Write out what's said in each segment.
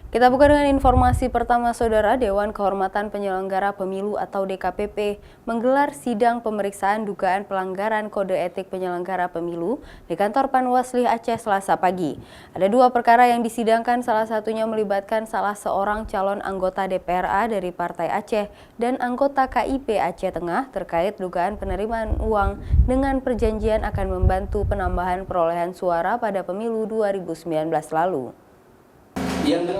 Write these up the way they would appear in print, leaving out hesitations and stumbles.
Kita buka dengan informasi pertama, Saudara. Dewan Kehormatan Penyelenggara Pemilu atau DKPP menggelar sidang pemeriksaan dugaan pelanggaran kode etik penyelenggara pemilu di kantor Panwasli Aceh Selasa pagi. Ada dua perkara yang disidangkan, salah satunya melibatkan salah seorang calon anggota DPRA dari Partai Aceh dan anggota KIP Aceh Tengah terkait dugaan penerimaan uang dengan perjanjian akan membantu penambahan perolehan suara pada pemilu 2019 lalu.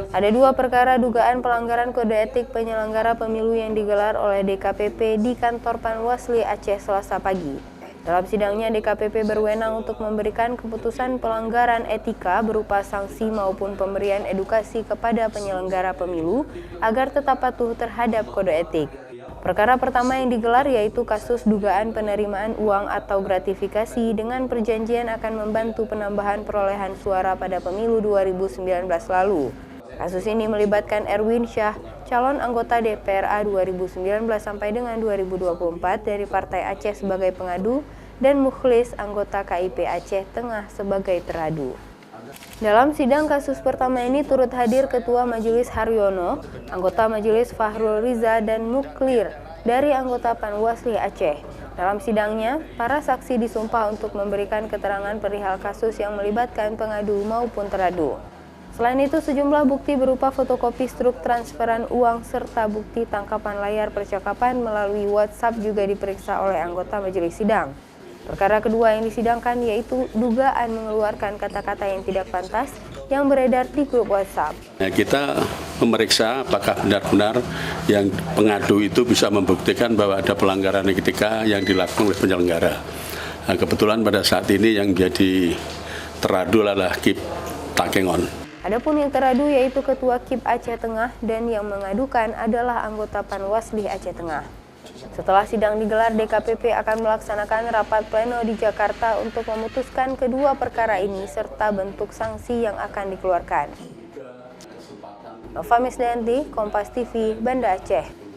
Ada dua perkara dugaan pelanggaran kode etik penyelenggara pemilu yang digelar oleh DKPP di kantor Panwasli Aceh Selasa pagi. Dalam sidangnya, DKPP berwenang untuk memberikan keputusan pelanggaran etika berupa sanksi maupun pemberian edukasi kepada penyelenggara pemilu agar tetap patuh terhadap kode etik. Perkara pertama yang digelar yaitu kasus dugaan penerimaan uang atau gratifikasi dengan perjanjian akan membantu penambahan perolehan suara pada pemilu 2019 lalu. Kasus ini melibatkan Erwin Syah, calon anggota DPRA 2019 sampai dengan 2024 dari Partai Aceh sebagai pengadu, dan Mukhlis, anggota KIP Aceh Tengah sebagai teradu. Dalam sidang kasus pertama ini turut hadir Ketua Majelis Haryono, anggota Majelis Fahrul Riza, dan Muklir dari anggota Panwasli Aceh. Dalam sidangnya, para saksi disumpah untuk memberikan keterangan perihal kasus yang melibatkan pengadu maupun teradu. Selain itu, sejumlah bukti berupa fotokopi struk transferan uang serta bukti tangkapan layar percakapan melalui WhatsApp juga diperiksa oleh anggota majelis sidang. Perkara kedua yang disidangkan yaitu dugaan mengeluarkan kata-kata yang tidak pantas yang beredar di grup WhatsApp. Kita memeriksa apakah benar-benar yang pengadu itu bisa membuktikan bahwa ada pelanggaran etika yang dilakukan oleh penyelenggara. Nah, kebetulan pada saat ini yang jadi teradu adalah KIP Takengon. Adapun yang teradu yaitu Ketua KIP Aceh Tengah dan yang mengadukan adalah anggota Panwasli Aceh Tengah. Setelah sidang digelar, DKPP akan melaksanakan rapat pleno di Jakarta untuk memutuskan kedua perkara ini serta bentuk sanksi yang akan dikeluarkan. Nova Misdayanti, Kompas TV, Banda Aceh.